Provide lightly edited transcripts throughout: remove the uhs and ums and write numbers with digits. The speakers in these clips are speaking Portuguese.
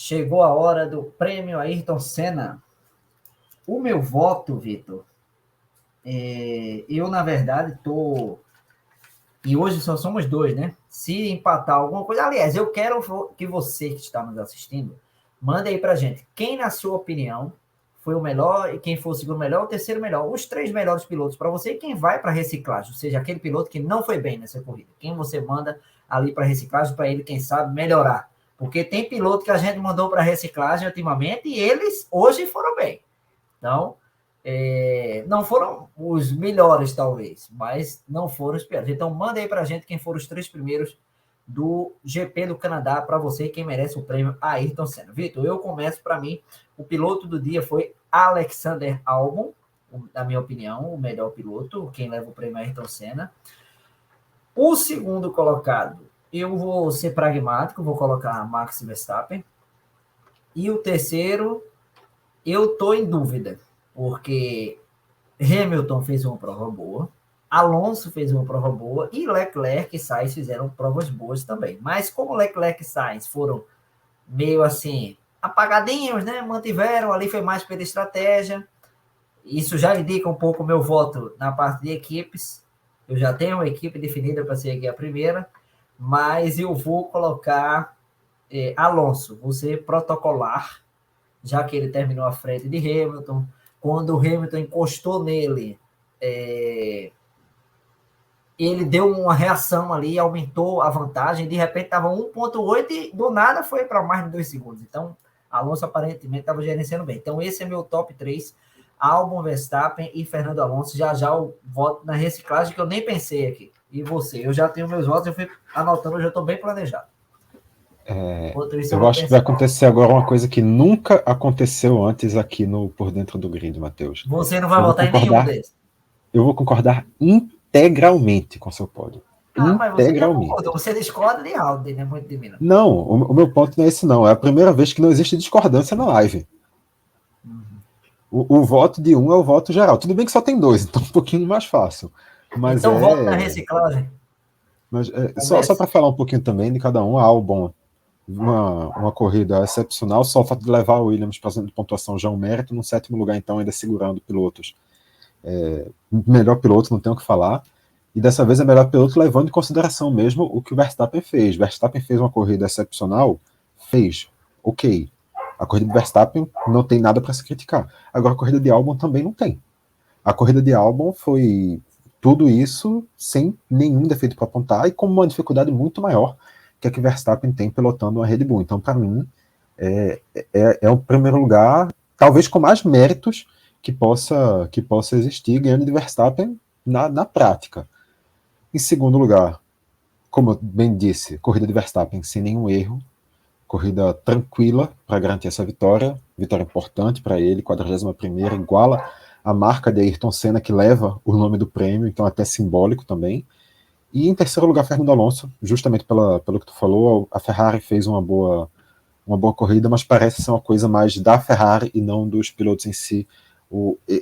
chegou a hora do prêmio Ayrton Senna. O meu voto, Vitor, eu, na verdade, tô... E hoje só somos dois, né? Se empatar alguma coisa... Aliás, eu quero que você que está nos assistindo, manda aí pra gente. Quem, na sua opinião, foi o melhor, e quem foi o segundo melhor, o terceiro melhor, os três melhores pilotos para você, e quem vai para reciclagem, ou seja, aquele piloto que não foi bem nessa corrida. Quem você manda ali para reciclagem, para ele, quem sabe, melhorar. Porque tem piloto que a gente mandou para reciclagem ultimamente e eles hoje foram bem. Então, não foram os melhores, talvez, mas não foram os piores. Então, manda aí para a gente quem foram os três primeiros do GP do Canadá para você, quem merece o prêmio Ayrton Senna. Vitor, eu começo. Para mim, o piloto do dia foi Alexander Albon, na minha opinião, o melhor piloto, quem leva o prêmio Ayrton Senna. O segundo colocado, eu vou ser pragmático, vou colocar Max Verstappen. E o terceiro, eu estou em dúvida, porque Hamilton fez uma prova boa, Alonso fez uma prova boa e Leclerc e Sainz fizeram provas boas também. Mas como Leclerc e Sainz foram meio assim apagadinhos, né? Mantiveram ali, foi mais pela estratégia. Isso já indica um pouco o meu voto na parte de equipes. Eu já tenho uma equipe definida para ser aqui a primeira, mas eu vou colocar Alonso, vou ser protocolar, já que ele terminou à frente de Hamilton. Quando o Hamilton encostou nele, ele deu uma reação ali, aumentou a vantagem, de repente estava 1,8 e do nada foi para mais de 2 segundos. Então, Alonso aparentemente estava gerenciando bem. Então, esse é meu top 3, Albon, Verstappen e Fernando Alonso. Já eu voto na reciclagem, que eu nem pensei aqui. E você? Eu já tenho meus votos, eu fui anotando, eu já estou bem planejado. Eu acho que vai acontecer agora uma coisa que nunca aconteceu antes aqui no Por Dentro do Grid, Matheus. Você não vai votar em nenhum desses? Eu vou concordar integralmente com o seu pódio. Mas você já concordou. Você discorda de Audi, né? Muito de mim. Não, o meu ponto não é esse, não. É a primeira vez que não existe discordância na live. O voto de um é o voto geral. Tudo bem que só tem dois, então é um pouquinho mais fácil. Mas então voto na reciclagem. Mas, só para falar um pouquinho também de cada um, a Albon, uma corrida excepcional, só o fato de levar o Williams para a pontuação já é um mérito, no sétimo lugar, então, ainda segurando pilotos. Melhor piloto, não tenho o que falar. E dessa vez é melhor piloto levando em consideração mesmo o que o Verstappen fez. Verstappen fez uma corrida excepcional? Fez. Ok. A corrida de Verstappen não tem nada para se criticar. Agora a corrida de Albon também não tem. A corrida de Albon foi tudo isso sem nenhum defeito para apontar e com uma dificuldade muito maior que a que Verstappen tem pilotando uma Red Bull. Então, para mim, é o primeiro lugar, talvez com mais méritos que possa existir, ganhando de Verstappen na prática. Em segundo lugar, como eu bem disse, corrida de Verstappen sem nenhum erro, corrida tranquila para garantir essa vitória importante para ele, 41ª, iguala a marca de Ayrton Senna, que leva o nome do prêmio, então até simbólico também. E em terceiro lugar, Fernando Alonso, justamente pelo que tu falou, a Ferrari fez uma boa corrida, mas parece ser uma coisa mais da Ferrari e não dos pilotos em si.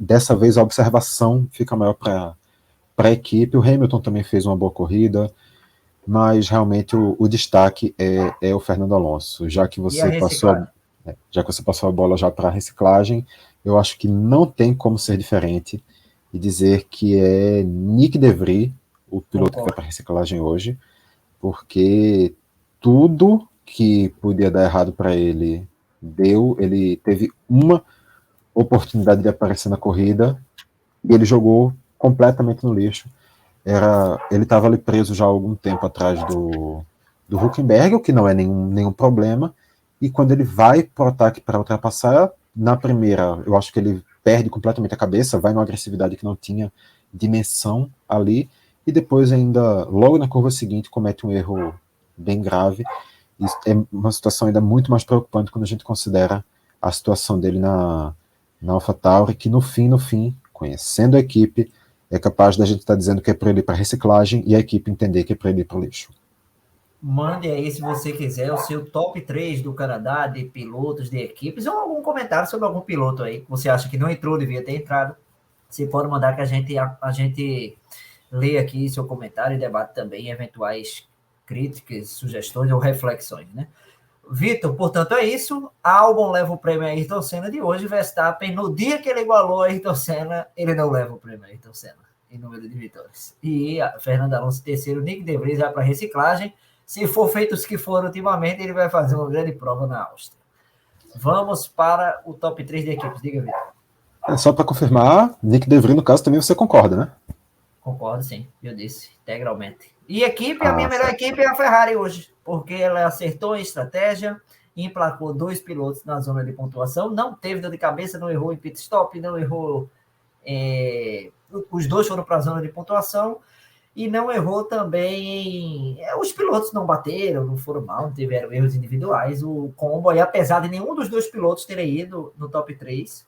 Dessa vez a observação fica maior para a equipe. O Hamilton também fez uma boa corrida, mas realmente o destaque é o Fernando Alonso. Já que você passou a bola já para a reciclagem, eu acho que não tem como ser diferente e dizer que é Nick De Vries o piloto que vai para a reciclagem hoje, porque tudo que podia dar errado para ele deu. Ele teve uma oportunidade de aparecer na corrida e ele jogou completamente no lixo. Ele estava ali preso já há algum tempo atrás do Hülkenberg, o que não é nenhum problema, e quando ele vai para o ataque para ultrapassar, na primeira, eu acho que ele perde completamente a cabeça, vai numa agressividade que não tinha dimensão ali, e depois ainda, logo na curva seguinte, comete um erro bem grave. Isso é uma situação ainda muito mais preocupante quando a gente considera a situação dele na AlphaTauri, que no fim, conhecendo a equipe, é capaz da gente estar dizendo que é para ele ir para reciclagem e a equipe entender que é para ele ir para o lixo. Mande aí, se você quiser, o seu top 3 do Canadá, de pilotos, de equipes, ou algum comentário sobre algum piloto aí que você acha que não entrou, devia ter entrado. Você pode mandar que a gente lê aqui seu comentário e debate também eventuais críticas, sugestões ou reflexões, né? Vitor, portanto, é isso. Albon leva o prêmio a Ayrton Senna de hoje. Verstappen, no dia que ele igualou a Ayrton Senna, ele não leva o prêmio a Ayrton Senna em número de vitórias. E a Fernando Alonso terceiro, Nick De Vries vai para reciclagem. Se for feito os que foram ultimamente, ele vai fazer uma grande prova na Áustria. Vamos para o top 3 de equipes. Diga, Vitor. Só para confirmar, Nick De Vries, no caso, também você concorda, né? Concordo, sim. Eu disse, integralmente. E equipe, a minha melhor equipe é a Ferrari hoje, porque ela acertou a estratégia, emplacou 2 pilotos na zona de pontuação, não teve dor de cabeça, não errou em pit stop, não errou... os 2 foram para a zona de pontuação, e não errou também os pilotos não bateram, não foram mal, não tiveram erros individuais. O combo, aí, apesar de nenhum dos 2 pilotos terem ido no top 3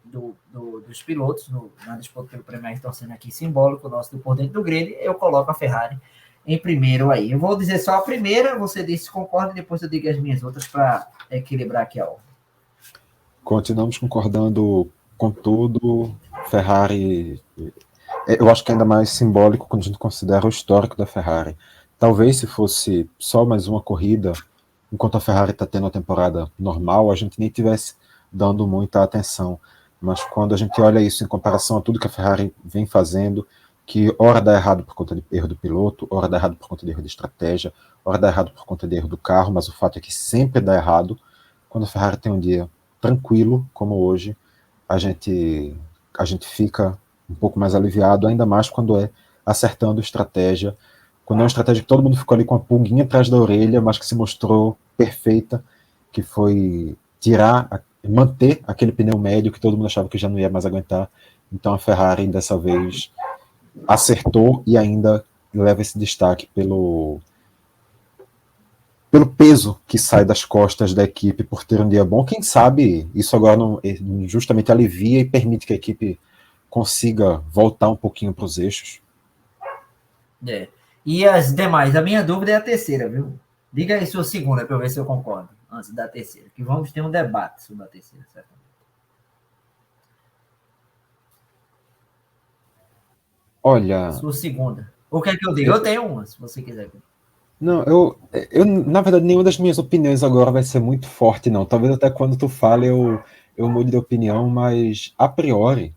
dos pilotos na disputa pelo prêmio Ayrton Senna aqui, simbólico nosso do Por Dentro do Grid, eu coloco a Ferrari em primeiro aí. Eu vou dizer só a primeira, você disse que concorda, e depois eu digo as minhas outras para equilibrar aqui a ordem. Continuamos concordando com tudo. Ferrari, eu acho que é ainda mais simbólico quando a gente considera o histórico da Ferrari. Talvez se fosse só mais uma corrida, enquanto a Ferrari está tendo a temporada normal, a gente nem tivesse dando muita atenção. Mas quando a gente olha isso em comparação a tudo que a Ferrari vem fazendo, que hora dá errado por conta de erro do piloto, hora dá errado por conta de erro de estratégia, hora dá errado por conta de erro do carro, mas o fato é que sempre dá errado. Quando a Ferrari tem um dia tranquilo, como hoje, a gente fica um pouco mais aliviado, ainda mais quando é acertando estratégia, quando é uma estratégia que todo mundo ficou ali com a pulguinha atrás da orelha, mas que se mostrou perfeita, que foi manter aquele pneu médio que todo mundo achava que já não ia mais aguentar. Então a Ferrari dessa vez acertou e ainda leva esse destaque pelo peso que sai das costas da equipe por ter um dia bom. Quem sabe isso agora não, justamente alivia e permite que a equipe consiga voltar um pouquinho para os eixos. E as demais, a minha dúvida é a terceira, viu? Diga aí sua segunda para eu ver se eu concordo antes da terceira, que vamos ter um debate sobre a terceira, certamente. Olha... Sua segunda. O que é que eu digo? Eu tenho uma, se você quiser. Não, eu na verdade, nenhuma das minhas opiniões agora vai ser muito forte, não. Talvez até quando tu fale eu mude de opinião, mas a priori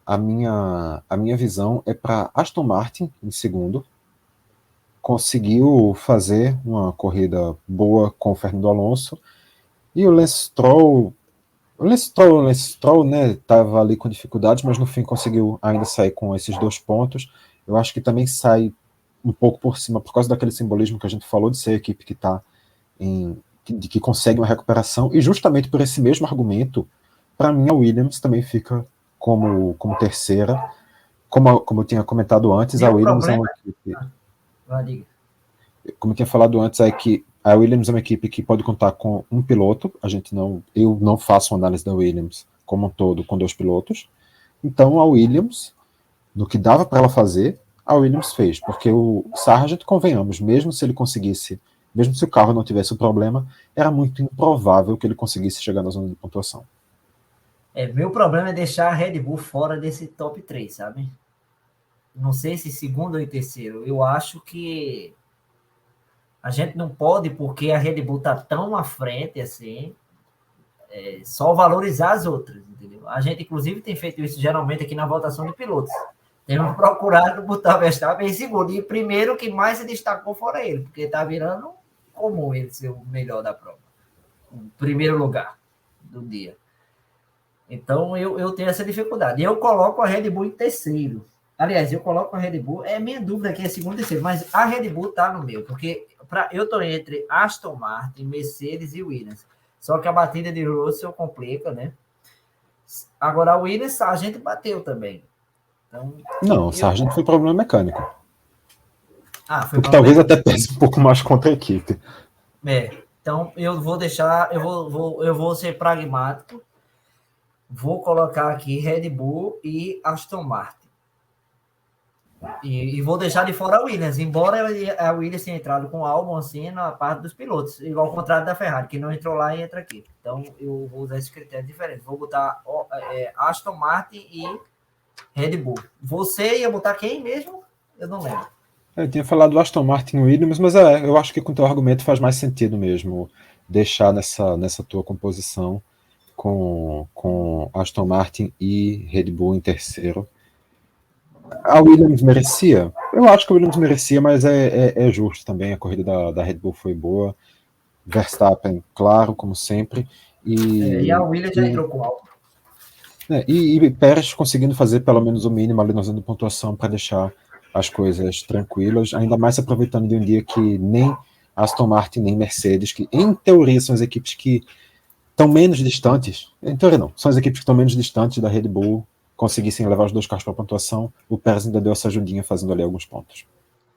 a minha visão é para Aston Martin em segundo. Conseguiu fazer uma corrida boa com o Fernando Alonso, e o Lance Stroll, né, estava ali com dificuldades, mas no fim conseguiu ainda sair com esses 2 pontos. Eu acho que também sai um pouco por cima, por causa daquele simbolismo que a gente falou, de ser a equipe que está que consegue uma recuperação, e justamente por esse mesmo argumento, para mim a Williams também fica como terceira. Como eu tinha comentado antes, a Williams é uma equipe... Como eu tinha falado antes, a Williams é uma equipe que pode contar com um piloto. Eu não faço uma análise da Williams como um todo com 2 pilotos. Então a Williams, no que dava para ela fazer, a Williams fez, porque o Sargent, convenhamos, mesmo se o carro não tivesse o problema, era muito improvável que ele conseguisse chegar na zona de pontuação. Meu problema é deixar a Red Bull fora desse top 3, sabe? Não sei se segundo ou terceiro. Eu acho que a gente não pode, porque a Red Bull está tão à frente assim, só valorizar as outras, entendeu? A gente, inclusive, tem feito isso geralmente aqui na votação de pilotos. Temos procurado botar o Verstappen em segundo. E primeiro, que mais se destacou fora ele, porque está virando comum ele ser o melhor da prova. O primeiro lugar do dia. Então, eu tenho essa dificuldade. E eu coloco a Red Bull em terceiro. Aliás, eu coloco a Red Bull... minha dúvida aqui é segundo e terceiro, mas a Red Bull está no meu, porque eu estou entre Aston Martin, Mercedes e Williams. Só que a batida de Russell complica, né? Agora, a Williams, a gente bateu também. Então, não, o Sargent foi problema mecânico. Foi porque talvez até pese um pouco mais contra a equipe. Então, eu vou deixar... Eu vou ser pragmático. Vou colocar aqui Red Bull e Aston Martin. E vou deixar de fora a Williams, embora a Williams tenha entrado com o Albon assim na parte dos pilotos, igual ao contrário da Ferrari, que não entrou lá e entra aqui. Então eu vou usar esse critério diferente. Vou botar Aston Martin e Red Bull. Você ia botar quem mesmo? Eu não lembro. Eu tinha falado Aston Martin e Williams, mas eu acho que com o teu argumento faz mais sentido mesmo. deixar nessa tua composição com Aston Martin e Red Bull em terceiro. A Williams merecia? Eu acho que a Williams merecia, mas é justo também. A corrida da Red Bull foi boa. Verstappen, claro, como sempre. E a Williams já entrou com algo. E Pérez conseguindo fazer pelo menos o mínimo ali na zona de pontuação para deixar as coisas tranquilas, ainda mais se aproveitando de um dia que nem Aston Martin nem Mercedes, que em teoria são as equipes que estão menos distantes, em teoria não, são as equipes que estão menos distantes da Red Bull, conseguissem levar os dois carros para a pontuação, o Pérez ainda deu essa ajudinha fazendo ali alguns pontos.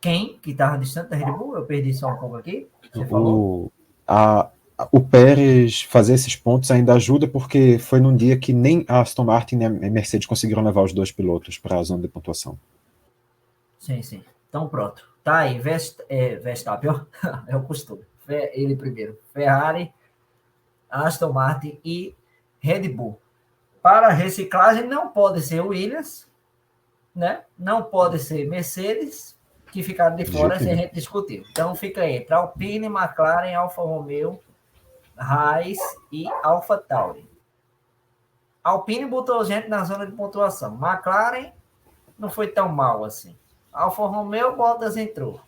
Quem que estava distante da Red Bull? Eu perdi só um pouco aqui. Você falou? O Pérez fazer esses pontos ainda ajuda porque foi num dia que nem a Aston Martin nem a Mercedes conseguiram levar os dois pilotos para a zona de pontuação. Sim. Então pronto. Tá aí, Verstappen, ó. É o costume. Ele primeiro. Ferrari, Aston Martin e Red Bull. Para reciclagem não pode ser Williams, né? Não pode ser Mercedes, que ficaram de fora se a gente discutir. Então fica entre Alpine, McLaren, Alfa Romeo, Haas e Alfa Tauri. Alpine botou gente na zona de pontuação. McLaren não foi tão mal assim. Alfa Romeo, Bottas entrou.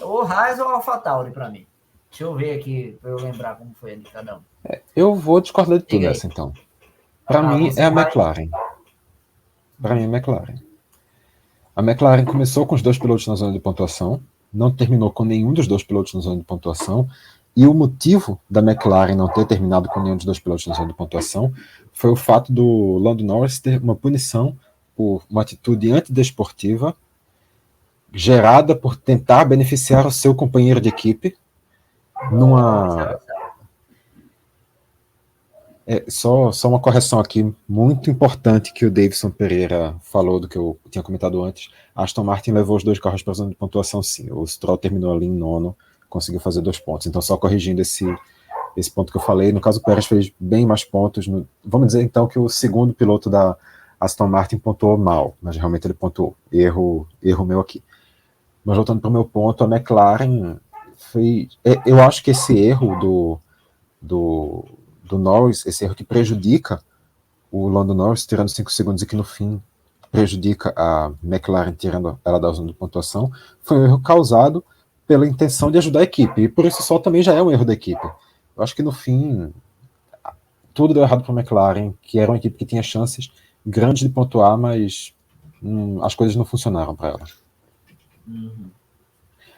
Ou Haas ou Alfa Tauri para mim. Deixa eu ver aqui para eu lembrar como foi de cada um. Eu vou discordar de tudo nessa então. Para mim é a McLaren. Para mim é a McLaren. A McLaren começou com os dois pilotos na zona de pontuação, não terminou com nenhum dos dois pilotos na zona de pontuação, e o motivo da McLaren não ter terminado com nenhum dos dois pilotos na zona de pontuação foi o fato do Lando Norris ter uma punição por uma atitude antidesportiva gerada por tentar beneficiar o seu companheiro de equipe numa... Só uma correção aqui, muito importante que o Davidson Pereira falou do que eu tinha comentado antes. A Aston Martin levou os dois carros para a zona de pontuação, sim. O Stroll terminou ali em nono, conseguiu fazer 2 pontos. Então, só corrigindo esse ponto que eu falei, no caso o Pérez fez bem mais pontos. Vamos dizer, então, que o segundo piloto da Aston Martin pontuou mal, mas realmente ele pontuou. Erro meu aqui. Mas voltando para o meu ponto, a McLaren foi... Eu acho que esse erro do Norris, esse erro que prejudica o Lando Norris, tirando 5 segundos e que no fim prejudica a McLaren, tirando ela da zona de pontuação, foi um erro causado pela intenção de ajudar a equipe, e por isso só também já é um erro da equipe. Eu acho que no fim tudo deu errado para a McLaren, que era uma equipe que tinha chances grandes de pontuar, mas as coisas não funcionaram para ela.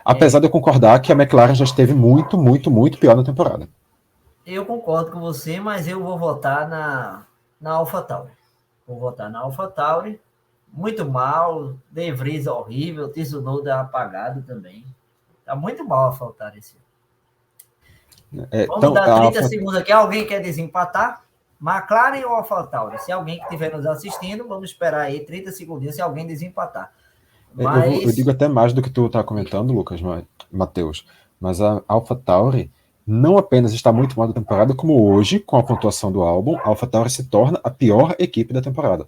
Apesar de eu concordar que a McLaren já esteve muito, muito, muito pior na temporada. Eu concordo com você, mas eu vou votar na AlphaTauri. Vou votar na AlphaTauri. Muito mal. De Vries horrível. Tsunoda apagado também. Tá muito mal a AlphaTauri esse ano. Vamos então, dar 30 segundos aqui. Alguém quer desempatar? McLaren ou AlphaTauri? Se alguém que estiver nos assistindo, vamos esperar aí 30 segundos se alguém desempatar. Mas... Eu digo até mais do que tu tá comentando, Lucas, Matheus. Mas a AlphaTauri não apenas está muito mal da temporada, como hoje, com a pontuação do álbum, a AlphaTauri se torna a pior equipe da temporada.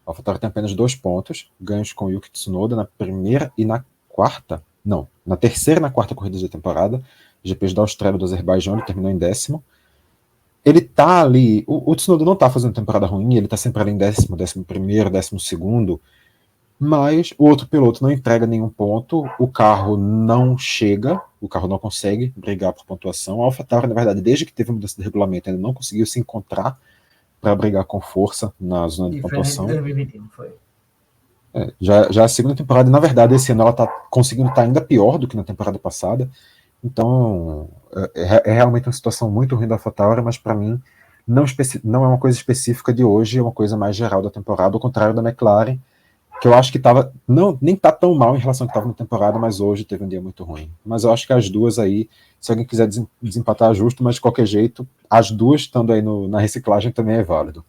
A AlphaTauri tem apenas 2 pontos, ganhos com o Yuki Tsunoda na primeira e na quarta, não, na terceira e na quarta corrida da temporada, GPs da Austrália e do Azerbaijão, ele terminou em 10º. Ele tá ali, o Tsunoda não tá fazendo temporada ruim, ele tá sempre ali em 10º, 11º, 12º, mas o outro piloto não entrega nenhum ponto, o carro não chega, o carro não consegue brigar por pontuação. A AlphaTauri, na verdade, desde que teve a mudança de regulamento, ainda não conseguiu se encontrar para brigar com força na zona de pontuação. 2021 foi. Já é a segunda temporada, e na verdade esse ano ela está conseguindo estar ainda pior do que na temporada passada. Então é realmente uma situação muito ruim da AlphaTauri, mas para mim não é uma coisa específica de hoje, é uma coisa mais geral da temporada, ao contrário da McLaren, que eu acho que nem tá tão mal em relação ao que estava na temporada, mas hoje teve um dia muito ruim. Mas eu acho que as duas aí, se alguém quiser desempatar, justo, mas de qualquer jeito, as duas estando aí na reciclagem também é válido.